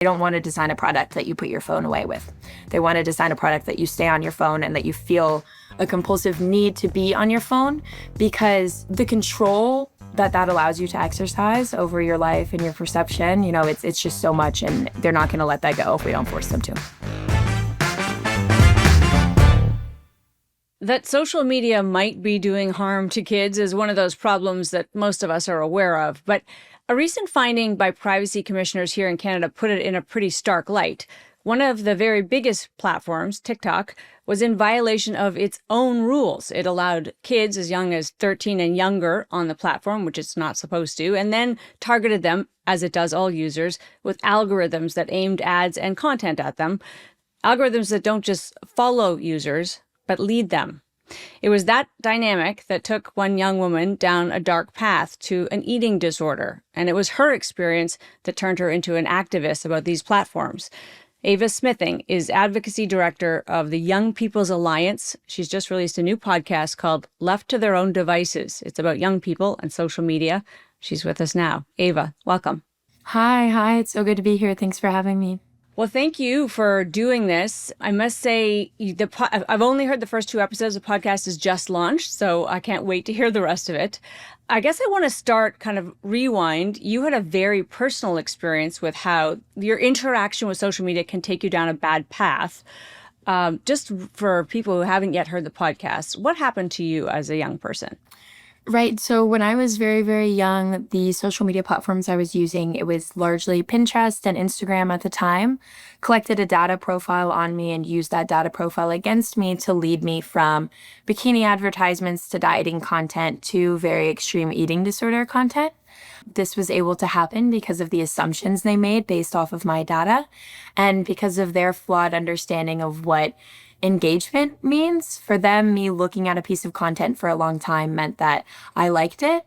They don't want to design a product that you put your phone away with. They want to design a product that you stay on your phone and that you feel a compulsive need to be on your phone, because the control that allows you to exercise over your life and your perception, it's just so much, and they're not going to let that go if we don't force them to. That social media might be doing harm to kids is one of those problems that most of us are aware of. But a recent finding by privacy commissioners here in Canada put it in a pretty stark light. One of the very biggest platforms, TikTok, was in violation of its own rules. It allowed kids as young as 13 and younger on the platform, which it's not supposed to, and then targeted them, as it does all users, with algorithms that aimed ads and content at them. Algorithms that don't just follow users, but lead them. It was that dynamic that took one young woman down a dark path to an eating disorder, and it was her experience that turned her into an activist about these platforms. Ava Smithing is advocacy director of the Young People's Alliance. She's just released a new podcast called Left to Their Own Devices. It's about young people and social media. She's with us now. Ava, welcome. Hi. It's so good to be here. Thanks for having me. Well, thank you for doing this. I must say, I've only heard the first 2 episodes. The podcast is just launched, so I can't wait to hear the rest of it. I guess I want to start kind of rewind. You had a very personal experience with how your interaction with social media can take you down a bad path. Just for people who haven't yet heard the podcast, what happened to you as a young person? Right. So when I was very, very young, the social media platforms I was using, it was largely Pinterest and Instagram at the time, collected a data profile on me and used that data profile against me to lead me from bikini advertisements to dieting content to very extreme eating disorder content. This was able to happen because of the assumptions they made based off of my data and because of their flawed understanding of what engagement means. For them, me looking at a piece of content for a long time meant that I liked it.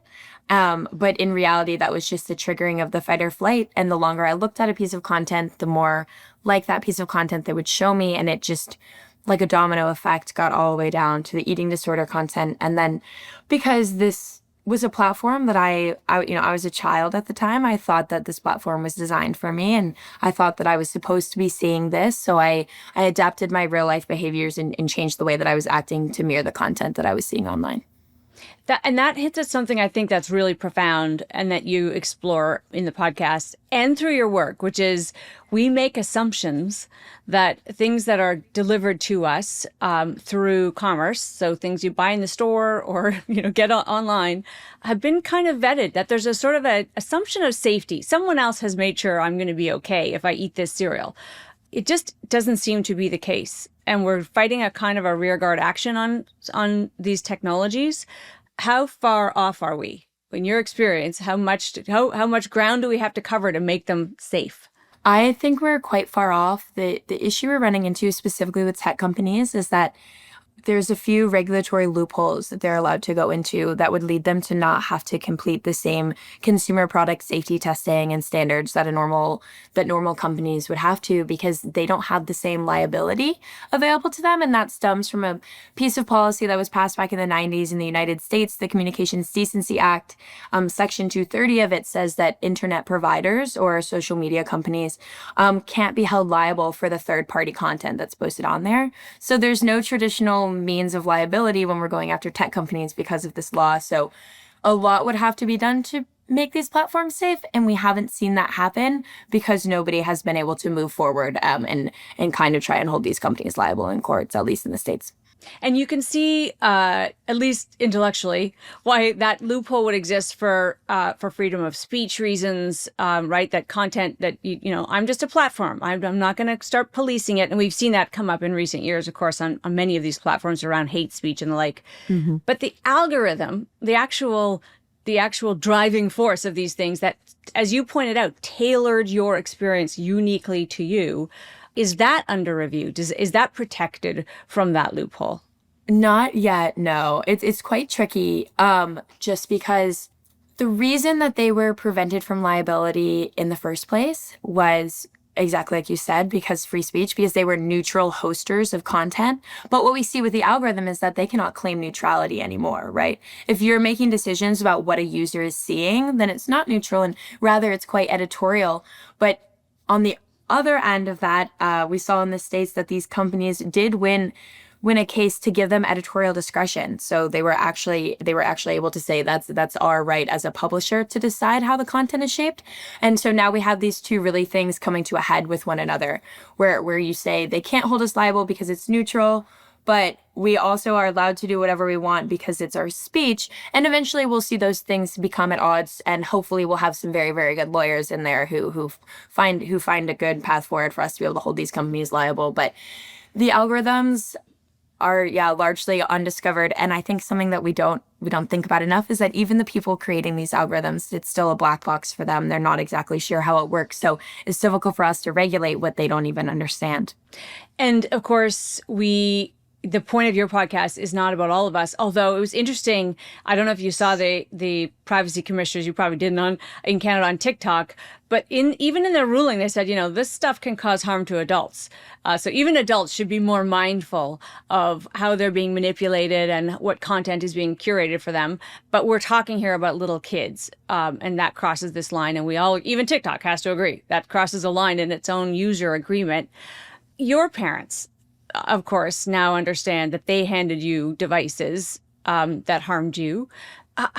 But in reality, that was just the triggering of the fight or flight. And the longer I looked at a piece of content, the more like that piece of content they would show me. And it just, like a domino effect, got all the way down to the eating disorder content. And then because this was a platform that I was a child at the time, I thought that this platform was designed for me, and I thought that I was supposed to be seeing this. So I adapted my real life behaviors and changed the way that I was acting to mirror the content that I was seeing online. That hits at something I think that's really profound and that you explore in the podcast and through your work, which is we make assumptions that things that are delivered to us through commerce, so things you buy in the store or get online, have been kind of vetted, that there's a sort of an assumption of safety. Someone else has made sure I'm going to be okay if I eat this cereal. It just doesn't seem to be the case. And we're fighting a kind of a rearguard action on these technologies. How far off are we? In your experience, how much ground do we have to cover to make them safe? I think we're quite far off. The issue we're running into specifically with tech companies is that there's a few regulatory loopholes that they're allowed to go into that would lead them to not have to complete the same consumer product safety testing and standards that normal companies would have to, because they don't have the same liability available to them. And that stems from a piece of policy that was passed back in the 90s in the United States, the Communications Decency Act. Section 230 of it says that internet providers or social media companies can't be held liable for the third-party content that's posted on there. So there's no traditional means of liability when we're going after tech companies because of this law. So a lot would have to be done to make these platforms safe, and we haven't seen that happen because nobody has been able to move forward and kind of try and hold these companies liable in courts, at least in the States. And you can see, at least intellectually, why that loophole would exist for freedom of speech reasons, right? That content that, I'm just a platform. I'm not going to start policing it. And we've seen that come up in recent years, of course, on many of these platforms around hate speech and the like. Mm-hmm. But the algorithm, the actual driving force of these things that, as you pointed out, tailored your experience uniquely to you, is that under review? Is that protected from that loophole? Not yet, no. It's quite tricky, just because the reason that they were prevented from liability in the first place was exactly like you said, because free speech, because they were neutral hosters of content. But what we see with the algorithm is that they cannot claim neutrality anymore, right? If you're making decisions about what a user is seeing, then it's not neutral, and rather it's quite editorial. But on the other end of that, we saw in the States that these companies did win a case to give them editorial discretion. So they were actually able to say that's our right as a publisher to decide how the content is shaped. And so now we have these two really things coming to a head with one another, where you say they can't hold us liable because it's neutral, but we also are allowed to do whatever we want because it's our speech. And eventually we'll see those things become at odds, and hopefully we'll have some very, very good lawyers in there who find a good path forward for us to be able to hold these companies liable. But the algorithms are, yeah, largely undiscovered. And I think something that we don't think about enough is that even the people creating these algorithms, it's still a black box for them. They're not exactly sure how it works. So it's difficult for us to regulate what they don't even understand. And of course, the point of your podcast is not about all of us, although it was interesting. I don't know if you saw the privacy commissioners, you probably didn't, in Canada on TikTok, but even in their ruling, they said, this stuff can cause harm to adults. So even adults should be more mindful of how they're being manipulated and what content is being curated for them. But we're talking here about little kids, and that crosses this line. And even TikTok has to agree, that crosses a line in its own user agreement. Your parents, of course, now understand that they handed you devices that harmed you.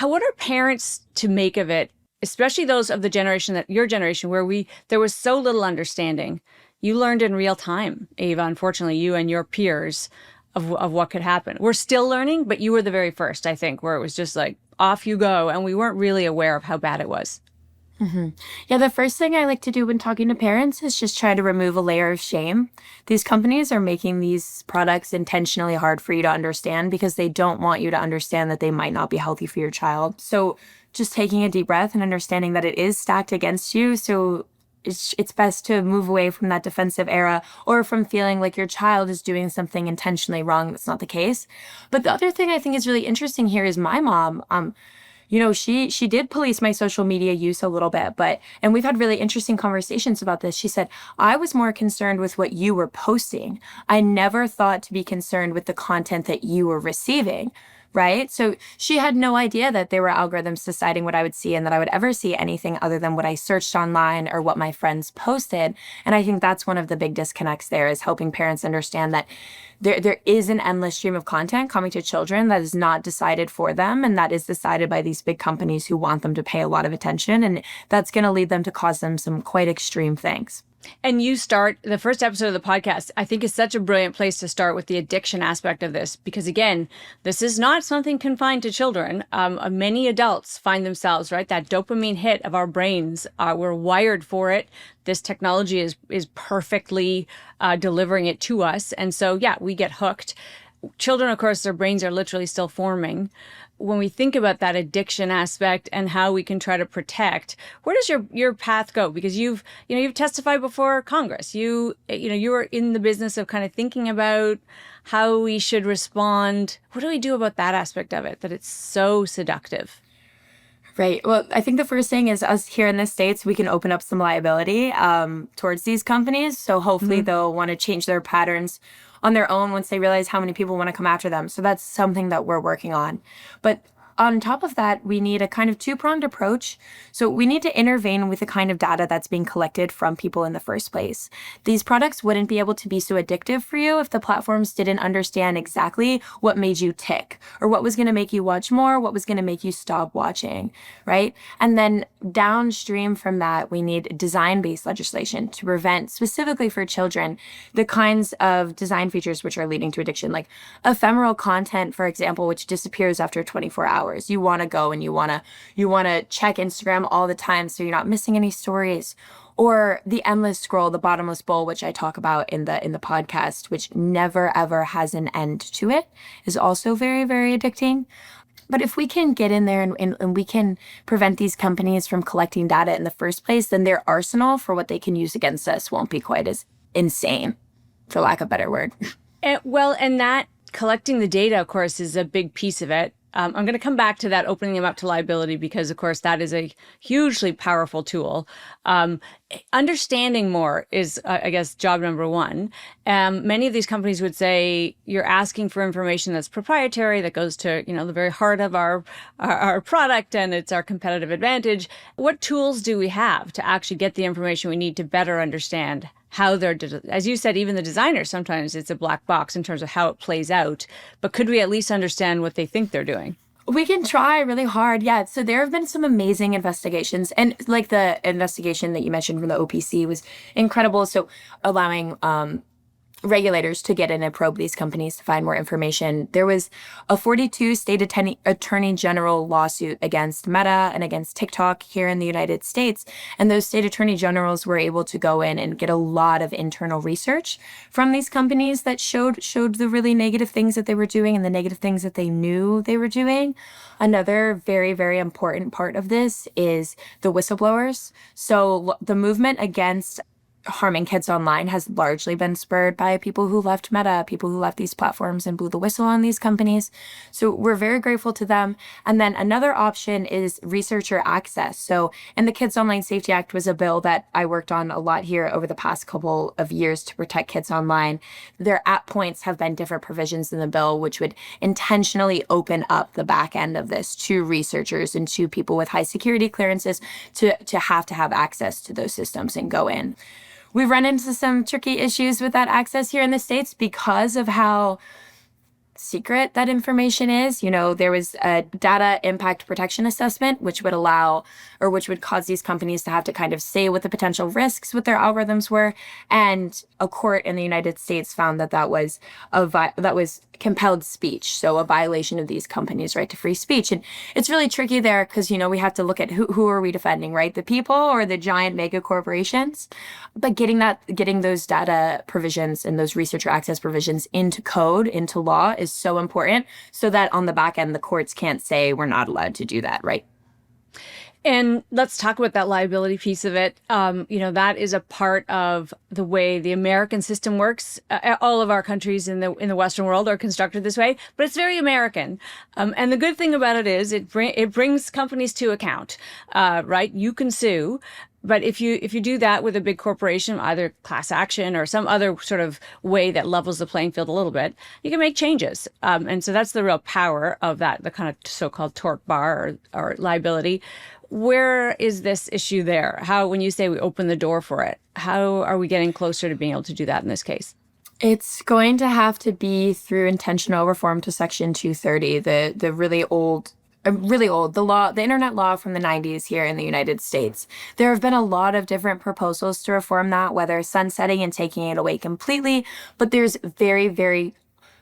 What are parents to make of it, especially those of the generation your generation, where there was so little understanding? You learned in real time, Ava, unfortunately, you and your peers, of what could happen. We're still learning, but you were the very first, I think, where it was just like, off you go. And we weren't really aware of how bad it was. Yeah, the first thing I like to do when talking to parents is just try to remove a layer of shame. These companies are making these products intentionally hard for you to understand because they don't want you to understand that they might not be healthy for your child. So just taking a deep breath and understanding that it is stacked against you. So it's best to move away from that defensive era or from feeling like your child is doing something intentionally wrong. That's not the case. But the other thing I think is really interesting here is my mom. She did police my social media use a little bit, and we've had really interesting conversations about this. She said, I was more concerned with what you were posting. I never thought to be concerned with the content that you were receiving. Right. So she had no idea that there were algorithms deciding what I would see and that I would ever see anything other than what I searched online or what my friends posted. And I think that's one of the big disconnects there, is helping parents understand that there is an endless stream of content coming to children that is not decided for them, and that is decided by these big companies who want them to pay a lot of attention. And that's going to lead them to cause them some quite extreme things. And the first episode of the podcast, I think, is such a brilliant place to start with the addiction aspect of this, because again, this is not something confined to children. Many adults find themselves, right? That dopamine hit of our brains, we're wired for it. This technology is perfectly delivering it to us. And so, yeah, we get hooked. Children, of course, their brains are literally still forming. When we think about that addiction aspect and how we can try to protect, where does your path go? Because you've testified before Congress. You were in the business of kind of thinking about how we should respond. What do we do about that aspect of it, that it's so seductive? Right. Well, I think the first thing is, us here in the States, we can open up some liability towards these companies. So hopefully they'll want to change their patterns on their own once they realize how many people want to come after them. So that's something that we're working on. But on top of that, we need a kind of two-pronged approach. So we need to intervene with the kind of data that's being collected from people in the first place. These products wouldn't be able to be so addictive for you if the platforms didn't understand exactly what made you tick, or what was going to make you watch more, what was going to make you stop watching, right? And then downstream from that, we need design-based legislation to prevent, specifically for children, the kinds of design features which are leading to addiction, like ephemeral content, for example, which disappears after 24 hours. You want to go and you want to check Instagram all the time so you're not missing any stories. Or the endless scroll, the bottomless bowl, which I talk about in the podcast, which never ever has an end to it, is also very, very addicting. But if we can get in there and we can prevent these companies from collecting data in the first place, then their arsenal for what they can use against us won't be quite as insane, for lack of a better word. And that collecting the data, of course, is a big piece of it. I'm going to come back to that, opening them up to liability, because, of course, that is a hugely powerful tool. Um, Understanding more is, I guess, job number one. Many of these companies would say you're asking for information that's proprietary, that goes to, the very heart of our product, and it's our competitive advantage. What tools do we have to actually get the information we need to better understand how they're, as you said, even the designers, sometimes it's a black box in terms of how it plays out. But could we at least understand what they think they're doing? We can try really hard. Yeah. So there have been some amazing investigations. And like the investigation that you mentioned from the OPC was incredible. So allowing regulators to get in and probe these companies to find more information. There was a 42 state attorney general lawsuit against Meta and against TikTok here in the United States. And those state attorney generals were able to go in and get a lot of internal research from these companies that showed the really negative things that they were doing and the negative things that they knew they were doing. Another very, very important part of this is the whistleblowers. So the movement against harming kids online has largely been spurred by people who left Meta, people who left these platforms and blew the whistle on these companies. So we're very grateful to them. And then another option is researcher access. So in the Kids Online Safety Act was a bill that I worked on a lot here over the past couple of years to protect kids online. There at points have been different provisions in the bill which would intentionally open up the back end of this to researchers and to people with high security clearances to have access to those systems and go in. We've run into some tricky issues with that access here in the States because of how secret that information is. There was a data impact protection assessment, which would allow or which would cause these companies to have to kind of say what the potential risks with their algorithms were. And a court in the United States found that was compelled speech. So a violation of these companies' right to free speech. And it's really tricky there because, we have to look at who are we defending, right? The people or the giant mega corporations? But getting those data provisions and those researcher access provisions into code, into law is so important so that on the back end, the courts can't say we're not allowed to do that, right? And let's talk about that liability piece of it. That is a part of the way the American system works. All of our countries in the Western world are constructed this way, but it's very American. And the good thing about it is it brings companies to account, right? You can sue. But if you do that with a big corporation, either class action or some other sort of way that levels the playing field a little bit, you can make changes. And so that's the real power of that, the kind of so-called tort bar or liability. Where is this issue there? How, when you say we open the door for it, how are we getting closer to being able to do that in this case? It's going to have to be through intentional reform to Section 230, the really old, the internet law from the 90s here in the United States. There have been a lot of different proposals to reform that, whether sunsetting and taking it away completely, but there's very, very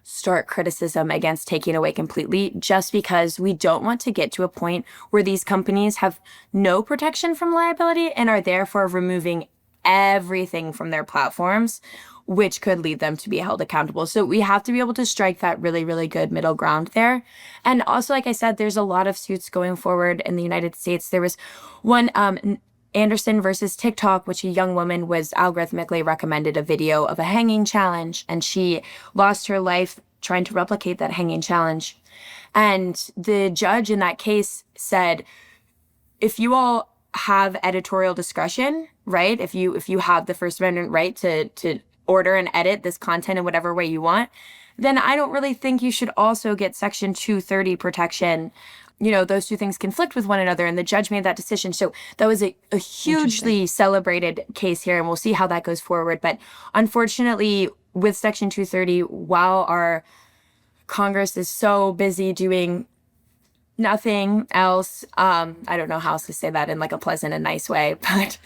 stark criticism against taking it away completely just because we don't want to get to a point where these companies have no protection from liability and are therefore removing everything from their platforms, which could lead them to be held accountable. So we have to be able to strike that really, really good middle ground there. And also, like I said, there's a lot of suits going forward in the United States. There was one, Anderson versus TikTok, which a young woman was algorithmically recommended a video of a hanging challenge, and she lost her life trying to replicate that hanging challenge. And the judge in that case said, if you all have editorial discretion, right? If you have the First Amendment right to order and edit this content in whatever way you want, then I don't really think you should also get Section 230 protection. Those two things conflict with one another, and the judge made that decision. So that was a hugely celebrated case here, and we'll see how that goes forward. But unfortunately, with Section 230, while our Congress is so busy doing nothing else, I don't know how else to say that in like a pleasant and nice way, but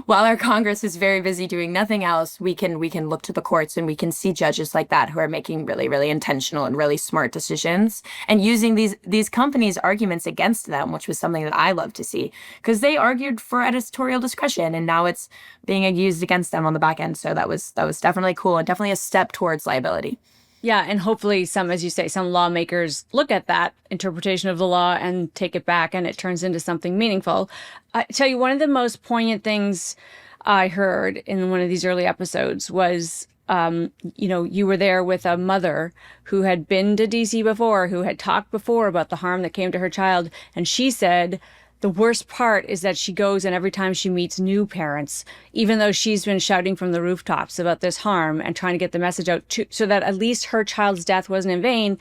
while our Congress is very busy doing nothing else, we can look to the courts and we can see judges like that who are making really, really intentional and really smart decisions and using these companies' arguments against them, which was something that I love to see because they argued for editorial discretion and now it's being used against them on the back end. So that was definitely cool and definitely a step towards liability. Yeah, and hopefully some, as you say, some lawmakers look at that interpretation of the law and take it back and it turns into something meaningful. I tell you, one of the most poignant things I heard in one of these early episodes was You were there with a mother who had been to DC before, who had talked before about the harm that came to her child. And she said, the worst part is that she goes and every time she meets new parents, even though she's been shouting from the rooftops about this harm and trying to get the message out so that at least her child's death wasn't in vain,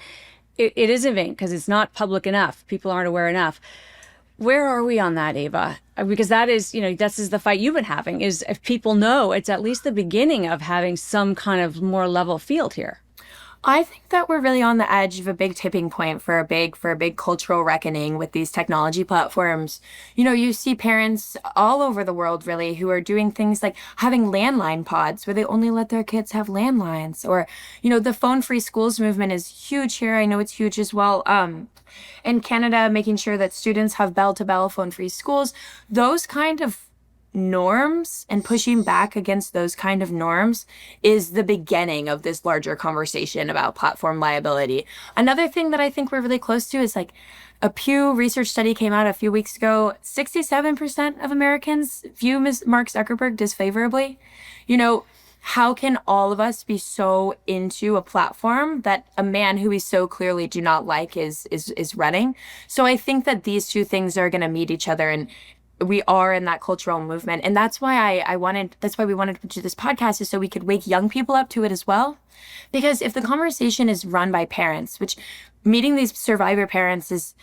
it is in vain because it's not public enough. People aren't aware enough. Where are we on that, Ava? Because that is, this is the fight you've been having, is if people know, it's at least the beginning of having some kind of more level field here. I think that we're really on the edge of a big tipping point for a big cultural reckoning with these technology platforms. You see parents all over the world really who are doing things like having landline pods where they only let their kids have landlines, or the phone-free schools movement is huge here. I know it's huge as well. In Canada, making sure that students have bell-to-bell phone-free schools, those kind of norms and pushing back against those kind of norms is the beginning of this larger conversation about platform liability. Another thing that I think we're really close to is like a Pew Research study came out a few weeks ago. 67% of Americans view Mark Zuckerberg disfavorably. How can all of us be so into a platform that a man who we so clearly do not like is running? So I think that these two things are going to meet each other, and we are in that cultural movement. And that's why that's why we wanted to do this podcast, is so we could wake young people up to it as well. Because if the conversation is run by parents, which meeting these survivor parents is,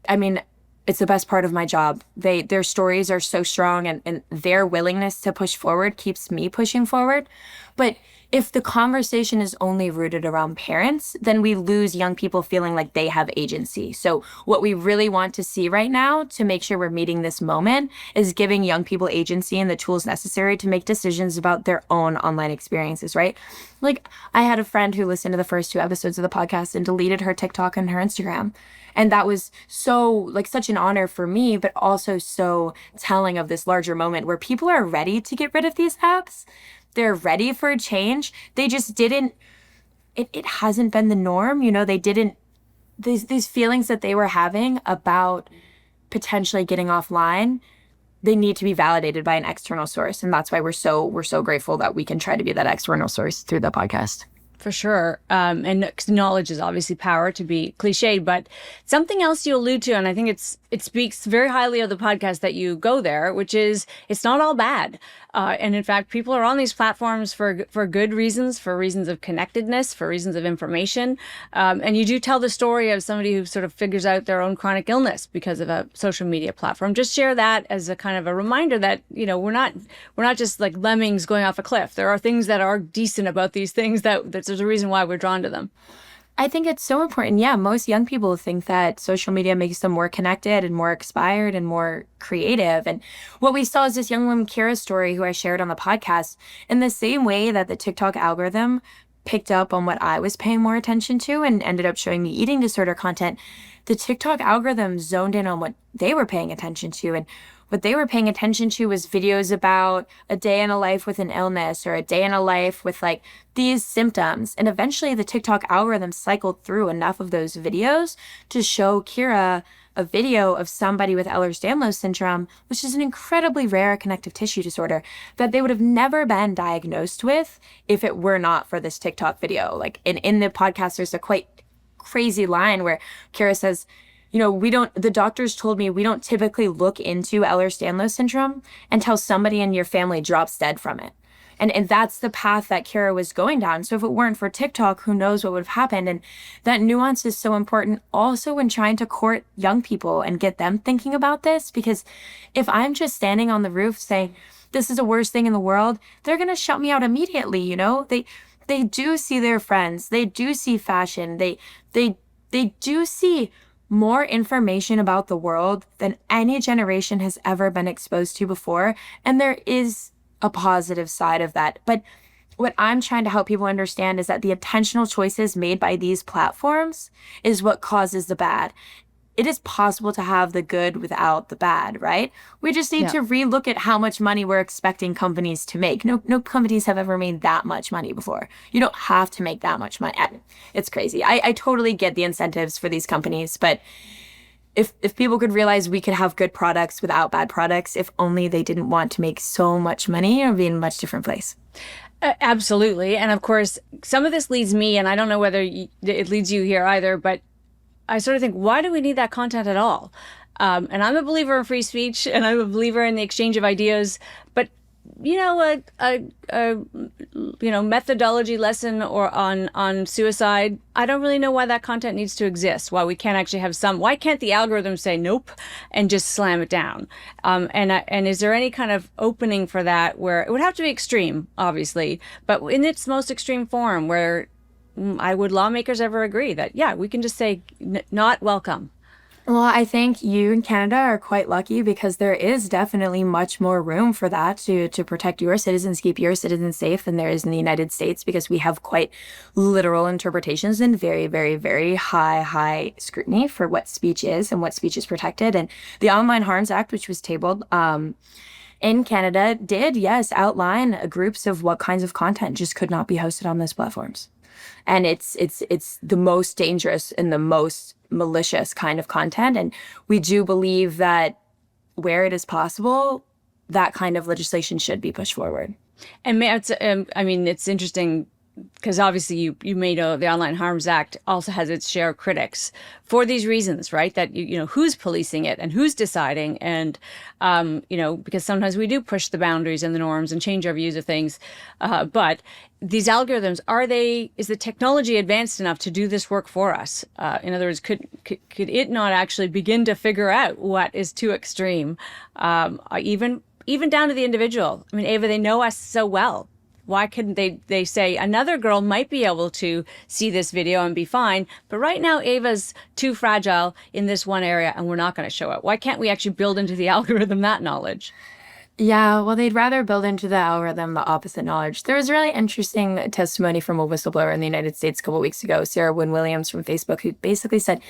it's the best part of my job. Their stories are so strong, and their willingness to push forward keeps me pushing forward. But if the conversation is only rooted around parents, then we lose young people feeling like they have agency. So what we really want to see right now to make sure we're meeting this moment is giving young people agency and the tools necessary to make decisions about their own online experiences, right? Like, I had a friend who listened to the first 2 episodes of the podcast and deleted her TikTok and her Instagram. And that was such an honor for me, but also so telling of this larger moment where people are ready to get rid of these apps. They're ready for a change. They just didn't, it hasn't been the norm. They didn't, these feelings that they were having about potentially getting offline, they need to be validated by an external source. And that's why we're so grateful that we can try to be that external source through the podcast. For sure. And knowledge is obviously power, to be cliched, but something else you allude to, and I think it speaks very highly of the podcast that you go there, which is it's not all bad. And in fact, people are on these platforms for good reasons, for reasons of connectedness, for reasons of information. And you do tell the story of somebody who sort of figures out their own chronic illness because of a social media platform. Just share that as a kind of a reminder that, we're not just like lemmings going off a cliff. There are things that are decent about these things that there's a reason why we're drawn to them. I think it's so important. Yeah, most young people think that social media makes them more connected and more inspired and more creative. And what we saw is this young woman, Kira's story, who I shared on the podcast, in the same way that the TikTok algorithm picked up on what I was paying more attention to and ended up showing me eating disorder content, the TikTok algorithm zoned in on what they were paying attention to. And what they were paying attention to was videos about a day in a life with an illness or a day in a life with like these symptoms. And eventually the TikTok algorithm cycled through enough of those videos to show Kira a video of somebody with Ehlers-Danlos syndrome, which is an incredibly rare connective tissue disorder that they would have never been diagnosed with if it were not for this TikTok video. Like in the podcast, there's a quite crazy line where Kira says, the doctors told me we don't typically look into Ehlers-Danlos syndrome until somebody in your family drops dead from it. And that's the path that Kira was going down. So if it weren't for TikTok, who knows what would have happened? And that nuance is so important also when trying to court young people and get them thinking about this. Because if I'm just standing on the roof saying, this is the worst thing in the world, they're going to shut me out immediately. They do see their friends. They do see fashion. They do see more information about the world than any generation has ever been exposed to before. And there is a positive side of that. But what I'm trying to help people understand is that the intentional choices made by these platforms is what causes the bad. It is possible to have the good without the bad, right? We just need to relook at how much money we're expecting companies to make. No companies have ever made that much money before. You don't have to make that much money. It's crazy. I totally get the incentives for these companies, but if people could realize we could have good products without bad products, if only they didn't want to make so much money, it would be in a much different place. Absolutely. And of course, some of this leads me, and I don't know whether it leads you here either, but I sort of think, why do we need that content at all? And I'm a believer in free speech, and I'm a believer in the exchange of ideas. But a methodology lesson or on suicide, I don't really know why that content needs to exist. Why we can't actually have some? Why can't the algorithm say nope and just slam it down? And is there any kind of opening for that where it would have to be extreme, obviously, but in its most extreme form, where would lawmakers ever agree that, yeah, we can just say not welcome? Well, I think you in Canada are quite lucky because there is definitely much more room for that to protect your citizens, keep your citizens safe than there is in the United States because we have quite literal interpretations and very, very, very high scrutiny for what speech is and what speech is protected. And the Online Harms Act, which was tabled in Canada, did, yes, outline groups of what kinds of content just could not be hosted on those platforms. And it's the most dangerous and the most malicious kind of content. And we do believe that where it is possible, that kind of legislation should be pushed forward. And I mean, it's interesting because obviously you may know the Online Harms Act also has its share of critics for these reasons, right? That you know who's policing it and who's deciding, and because sometimes we do push the boundaries and the norms and change our views of things, but these algorithms, is the technology advanced enough to do this work for us? In other words, could it not actually begin to figure out what is too extreme, even down to the individual? I mean, Ava, they know us so well. Why couldn't they say another girl might be able to see this video and be fine, but right now Ava's too fragile in this one area and we're not going to show it? Why can't we actually build into the algorithm that knowledge? Yeah, well, they'd rather build into the algorithm the opposite knowledge. There was really interesting testimony from a whistleblower in the United States a couple weeks ago, Sarah Wynne Williams from Facebook, who basically said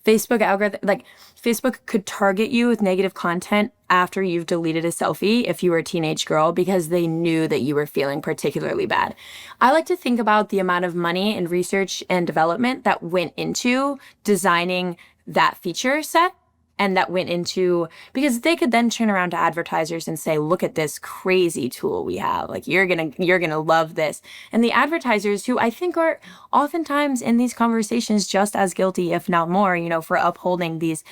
Facebook could target you with negative content after you've deleted a selfie if you were a teenage girl because they knew that you were feeling particularly bad. I like to think about the amount of money and research and development that went into designing that feature set and that went into because they could then turn around to advertisers and say, look at this crazy tool we have. Like you're gonna love this. And the advertisers, who I think are oftentimes in these conversations just as guilty, if not more, for upholding these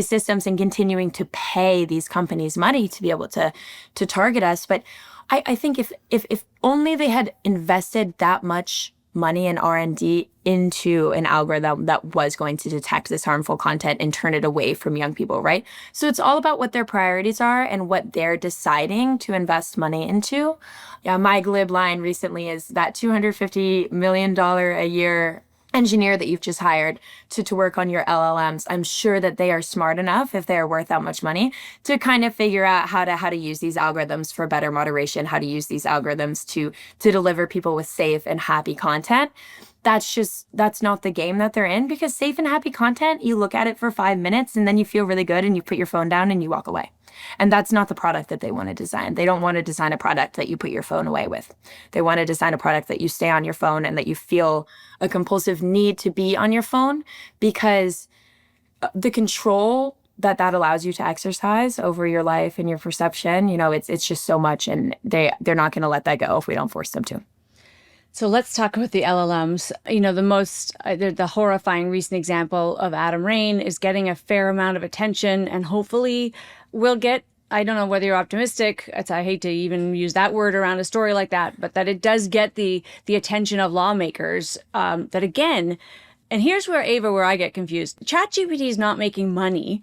systems and continuing to pay these companies money to be able to target us. But I think if only they had invested that much money and R&D into an algorithm that was going to detect this harmful content and turn it away from young people, right? So it's all about what their priorities are and what they're deciding to invest money into. Yeah, my glib line recently is that $250 million a year engineer that you've just hired to work on your LLMs. I'm sure that they are smart enough, if they are worth that much money, to kind of figure out how to use these algorithms for better moderation, how to use these algorithms to deliver people with safe and happy content. That's not the game that they're in, because safe and happy content, you look at it for 5 minutes and then you feel really good and you put your phone down and you walk away. And that's not the product that they want to design. They don't want to design a product that you put your phone away with. They want to design a product that you stay on your phone and that you feel a compulsive need to be on your phone, because the control that allows you to exercise over your life and your perception, it's just so much, and they're not going to let that go if we don't force them to. So let's talk about the LLMs. The horrifying recent example of Adam Rain is getting a fair amount of attention, and hopefully will get, I don't know whether you're optimistic, I hate to even use that word around a story like that, but that it does get the attention of lawmakers, that again, and here's where, Ava, where I get confused. ChatGPT is not making money,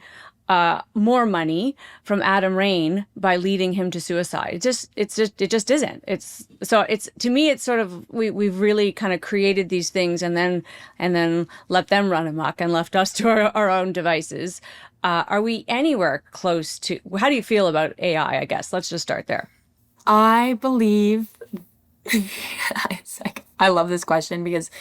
more money from Adam Rain by leading him to suicide. It just isn't. To me, it's sort of, we've really kind of created these things and then let them run amok and left us to our own devices. Are we anywhere close to, how do you feel about AI, I guess? Let's just start there. I believe it's like, I love this question because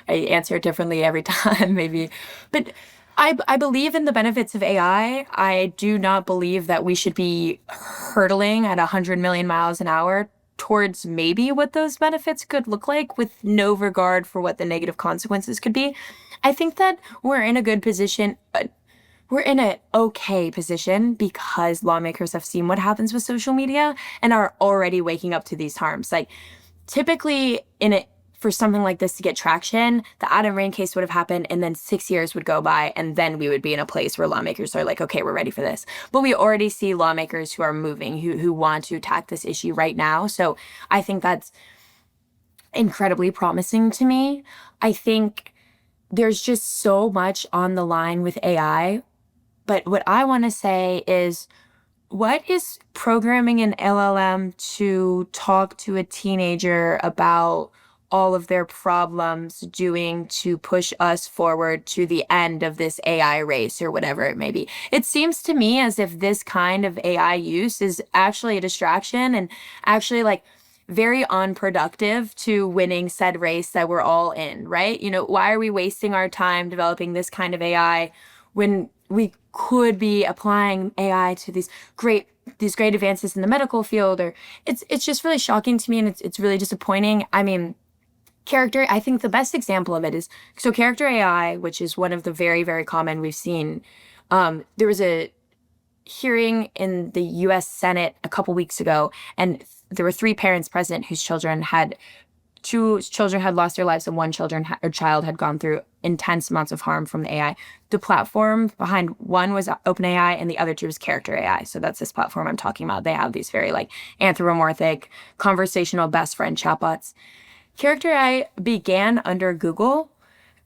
I answer it differently every time, maybe. But I believe in the benefits of AI. I do not believe that we should be hurtling at 100 million miles an hour towards maybe what those benefits could look like, with no regard for what the negative consequences could be. I think that we're in a good position. We're in an okay position because lawmakers have seen what happens with social media and are already waking up to these harms. Like, typically in it for something like this to get traction, the Adam Rain case would have happened and then 6 years would go by and then we would be in a place where lawmakers are like, okay, we're ready for this. But we already see lawmakers who are moving, who want to attack this issue right now. So I think that's incredibly promising to me. I think there's just so much on the line with AI. But what I want to say is, what is programming an LLM to talk to a teenager about all of their problems doing to push us forward to the end of this AI race or whatever it may be? It seems to me as if this kind of AI use is actually a distraction and actually like very unproductive to winning said race that we're all in, right? Why are we wasting our time developing this kind of AI when we could be applying AI to these great advances in the medical field? Or it's just really shocking to me, and it's really disappointing. I mean, I think the best example of it is, so character AI, which is one of the very, very common we've seen. There was a hearing in the US Senate a couple weeks ago, and there were three parents present whose two children had lost their lives and one child had gone through intense amounts of harm from the AI. The platform behind one was OpenAI and the other two was Character AI. So that's this platform I'm talking about. They have these very like anthropomorphic conversational best friend chatbots. Character AI began under Google.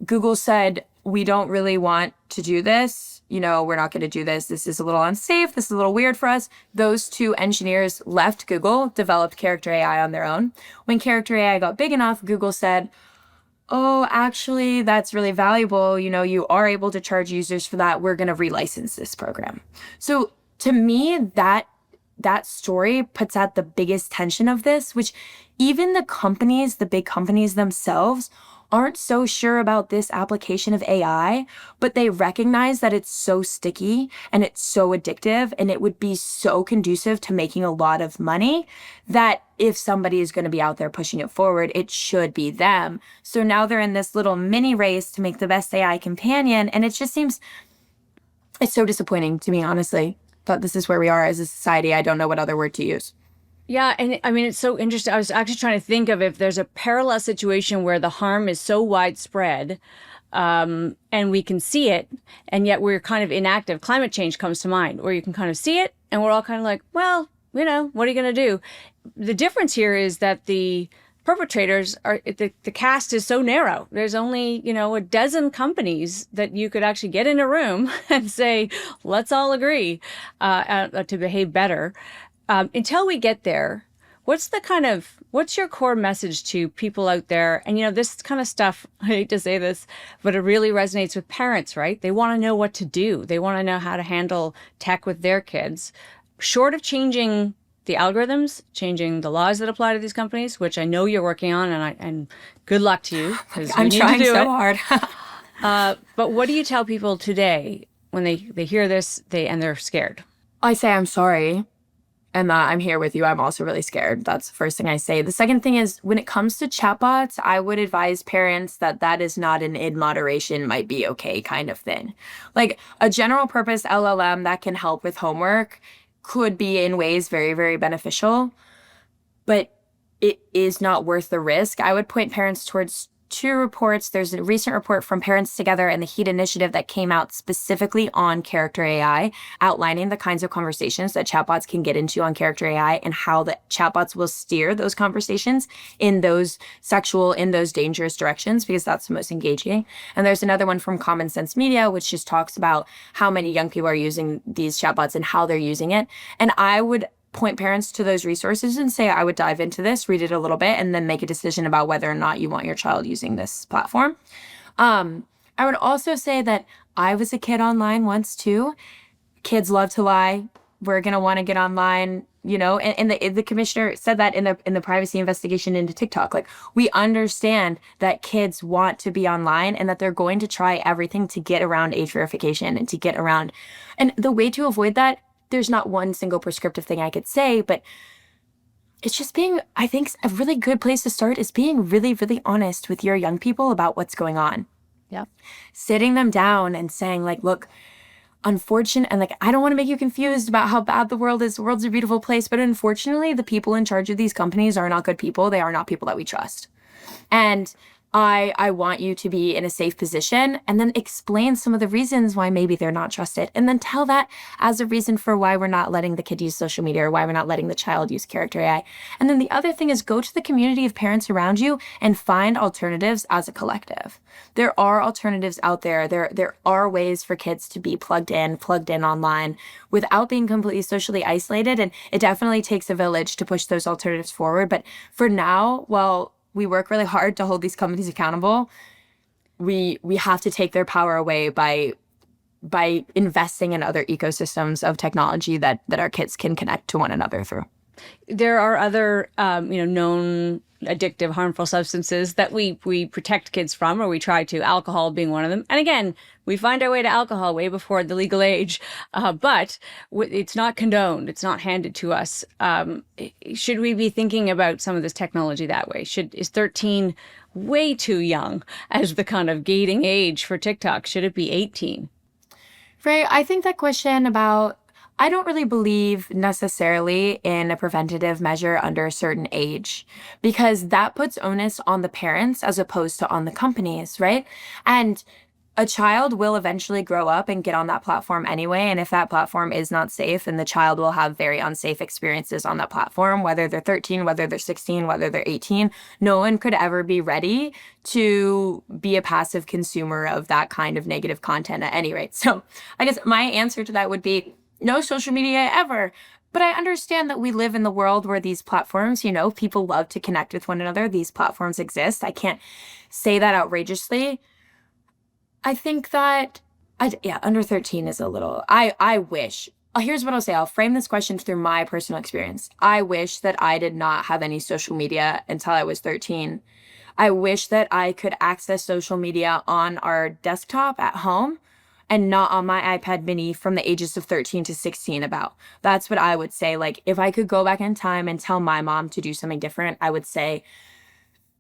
Google said, we don't really want to do this. We're not going to do this. This is a little unsafe. This is a little weird for us. Those two engineers left Google, developed Character AI on their own. When Character AI got big enough, Google said, oh, actually, that's really valuable. You are able to charge users for that. We're going to relicense this program. So to me, that story puts out the biggest tension of this, which even the big companies themselves aren't so sure about this application of AI, but they recognize that it's so sticky and it's so addictive and it would be so conducive to making a lot of money that if somebody is going to be out there pushing it forward, it should be them. So now they're in this little mini race to make the best AI companion. And it just seems, it's so disappointing to me, honestly. But this is where we are as a society. I don't know what other word to use. Yeah, and I mean, it's so interesting. I was actually trying to think of if there's a parallel situation where the harm is so widespread, and we can see it, and yet we're kind of inactive. Climate change comes to mind, where you can kind of see it, and we're all kind of like, well, what are you going to do? The difference here is that the perpetrators the cast is so narrow. There's only, a dozen companies that you could actually get in a room and say, let's all agree to behave better. Until we get there, what's your core message to people out there? And, this kind of stuff, I hate to say this, but it really resonates with parents, right? They want to know what to do. They want to know how to handle tech with their kids. Short of changing the algorithms, changing the laws that apply to these companies, which I know you're working on, and good luck to you. I'm trying so hard. But what do you tell people today when they hear this and they're scared? I say I'm sorry. And that I'm here with you. I'm also really scared. That's the first thing I say. The second thing is, when it comes to chatbots, I would advise parents that is not an in moderation might be okay kind of thing. Like a general purpose LLM that can help with homework could be in ways very, very beneficial, but it is not worth the risk. I would point parents towards two reports. There's a recent report from Parents Together and the HEAT Initiative that came out specifically on Character AI, outlining the kinds of conversations that chatbots can get into on Character AI and how the chatbots will steer those conversations in those dangerous directions, because that's the most engaging. And there's another one from Common Sense Media, which just talks about how many young people are using these chatbots and how they're using it. And I would point parents to those resources and say, I would dive into this, read it a little bit, and then make a decision about whether or not you want your child using this platform. I would also say that I was a kid online once too. Kids love to lie. We're going to want to get online, and the commissioner said that in the privacy investigation into TikTok. Like, we understand that kids want to be online and that they're going to try everything to get around age verification and to get around. And the way to avoid that, there's not one single prescriptive thing I could say, but it's just I think a really good place to start is being really, really honest with your young people about what's going on. Yeah. Sitting them down and saying, like, look, unfortunate, and like I don't want to make you confused about how bad the world is. The world's a beautiful place, but unfortunately, the people in charge of these companies are not good people. They are not people that we trust. And I want you to be in a safe position and then explain some of the reasons why maybe they're not trusted. And then tell that as a reason for why we're not letting the kid use social media or why we're not letting the child use character AI. And then the other thing is go to the community of parents around you and find alternatives as a collective. There are alternatives out there. There are ways for kids to be plugged in online without being completely socially isolated. And it definitely takes a village to push those alternatives forward. But for now, while we work really hard to hold these companies accountable, we have to take their power away by investing in other ecosystems of technology that our kids can connect to one another through. There are other, known addictive, harmful substances that we protect kids from, or we try to, alcohol being one of them. And again, we find our way to alcohol way before the legal age, but it's not condoned. It's not handed to us. Should we be thinking about some of this technology that way? Is 13 way too young as the kind of gating age for TikTok? Should it be 18? Right. I think that question about I don't really believe necessarily in a preventative measure under a certain age because that puts onus on the parents as opposed to on the companies, right? And a child will eventually grow up and get on that platform anyway. And if that platform is not safe, then the child will have very unsafe experiences on that platform, whether they're 13, whether they're 16, whether they're 18. No one could ever be ready to be a passive consumer of that kind of negative content at any rate. So I guess my answer to that would be no social media ever. But I understand that we live in the world where these platforms, people love to connect with one another. These platforms exist. I can't say that outrageously. I think that, under 13 is a little, I wish, here's what I'll say. I'll frame this question through my personal experience. I wish that I did not have any social media until I was 13. I wish that I could access social media on our desktop at home and not on my iPad mini from the ages of 13 to 16 about. That's what I would say. Like, if I could go back in time and tell my mom to do something different, I would say,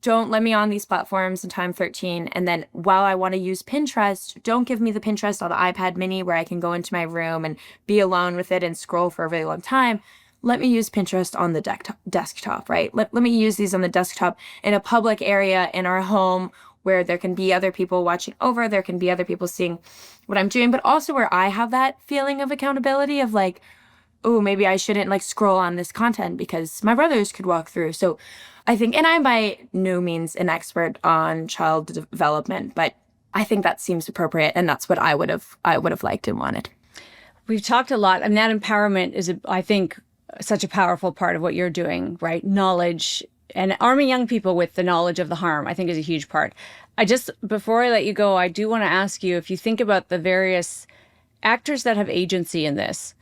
don't let me on these platforms until I'm 13. And then while I want to use Pinterest, don't give me the Pinterest on the iPad mini where I can go into my room and be alone with it and scroll for a really long time. Let me use Pinterest on the desktop, right? Let me use these on the desktop in a public area in our home where there can be other people watching over, there can be other people seeing what I'm doing, but also where I have that feeling of accountability of like, oh, maybe I shouldn't like scroll on this content because my brothers could walk through. So I think, and I'm by no means an expert on child development, but I think that seems appropriate, and that's what I would have liked and wanted. We've talked a lot. I mean, that empowerment is, I think, such a powerful part of what you're doing, right? Knowledge and arming young people with the knowledge of the harm, I think, is a huge part. Before I let you go, I do want to ask you, if you think about the various actors that have agency in this,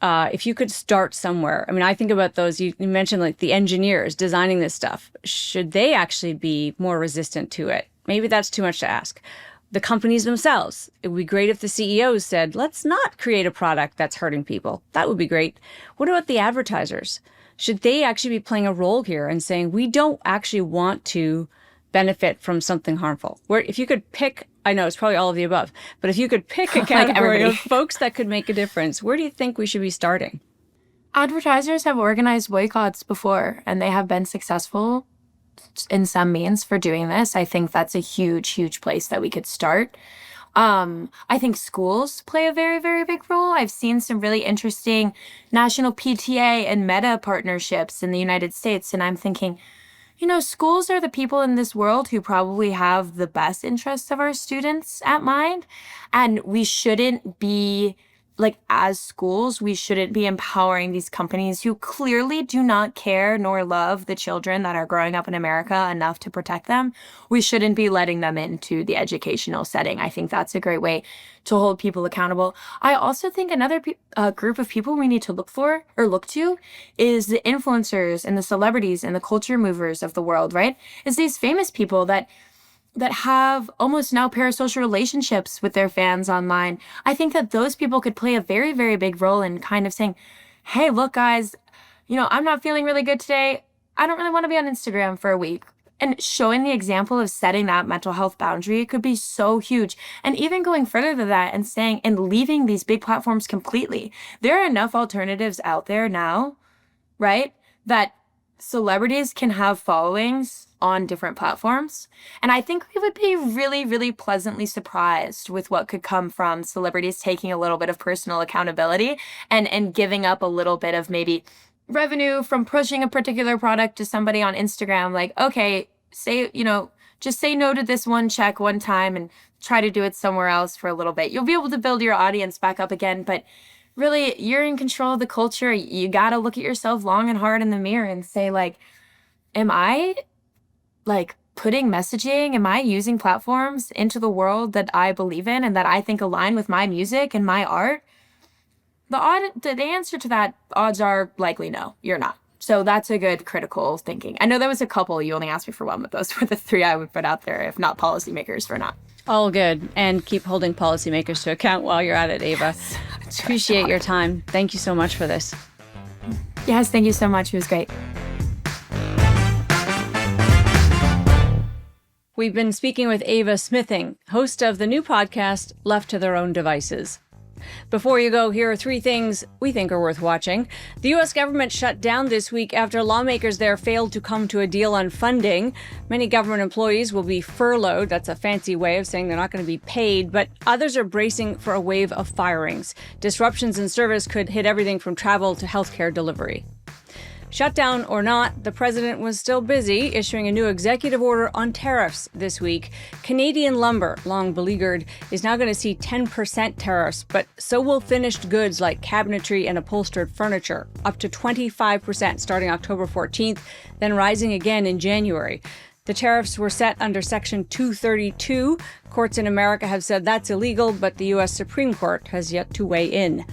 if you could start somewhere. I mean, I think about those, you mentioned like the engineers designing this stuff. Should they actually be more resistant to it? Maybe that's too much to ask. The companies themselves. It would be great if the CEOs said, let's not create a product that's hurting people. That would be great. What about the advertisers? Should they actually be playing a role here and saying, we don't actually want to benefit from something harmful? Where if you could pick, I know it's probably all of the above, but if you could pick a category of folks that could make a difference, where do you think we should be starting? Advertisers have organized boycotts before, and they have been successful in some means for doing this. I think that's a huge, huge place that we could start. I think schools play a very, very big role. I've seen some really interesting national PTA and Meta partnerships in the United States, and I'm thinking, schools are the people in this world who probably have the best interests of our students at mind, and we shouldn't be as schools, we shouldn't be empowering these companies who clearly do not care nor love the children that are growing up in America enough to protect them. We shouldn't be letting them into the educational setting. I think that's a great way to hold people accountable. I also think another group of people we need to look to is the influencers and the celebrities and the culture movers of the world, right? It's these famous people that have almost now parasocial relationships with their fans online. I think that those people could play a very, very big role in kind of saying, hey, look, guys, I'm not feeling really good today. I don't really want to be on Instagram for a week. And showing the example of setting that mental health boundary could be so huge. And even going further than that and saying and leaving these big platforms completely. There are enough alternatives out there now, right? That celebrities can have followings on different platforms. And I think we would be really, really pleasantly surprised with what could come from celebrities taking a little bit of personal accountability and giving up a little bit of maybe revenue from pushing a particular product to somebody on Instagram. Like, okay, just say no to this one check one time and try to do it somewhere else for a little bit. You'll be able to build your audience back up again, but really, you're in control of the culture. You got to look at yourself long and hard in the mirror and say, like, am I like putting messaging? Am I using platforms into the world that I believe in and that I think align with my music and my art? The answer to that, odds are likely no, you're not. So that's a good critical thinking. I know there was a couple. You only asked me for one, but those were the three I would put out there, if not policymakers, for not. All good. And keep holding policymakers to account while you're at it, Ava. Appreciate your time. Thank you so much for this. Yes, thank you so much. It was great. We've been speaking with Ava Smithing, host of the new podcast, Left to Their Own Devices. Before you go, here are three things we think are worth watching. The U.S. government shut down this week after lawmakers there failed to come to a deal on funding. Many government employees will be furloughed. That's a fancy way of saying they're not going to be paid, but others are bracing for a wave of firings. Disruptions in service could hit everything from travel to healthcare delivery. Shutdown or not, the president was still busy issuing a new executive order on tariffs this week. Canadian lumber, long beleaguered, is now going to see 10% tariffs, but so will finished goods like cabinetry and upholstered furniture, up to 25% starting October 14th, then rising again in January. The tariffs were set under Section 232. Courts in America have said that's illegal, but the U.S. Supreme Court has yet to weigh in.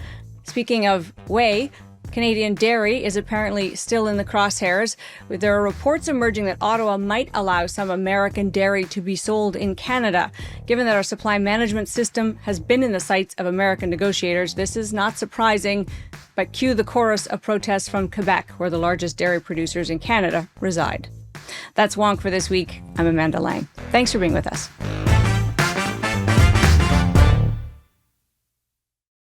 Speaking of weigh, Canadian dairy is apparently still in the crosshairs. There are reports emerging that Ottawa might allow some American dairy to be sold in Canada. Given that our supply management system has been in the sights of American negotiators, this is not surprising. But cue the chorus of protests from Quebec, where the largest dairy producers in Canada reside. That's WONK for this week. I'm Amanda Lang. Thanks for being with us.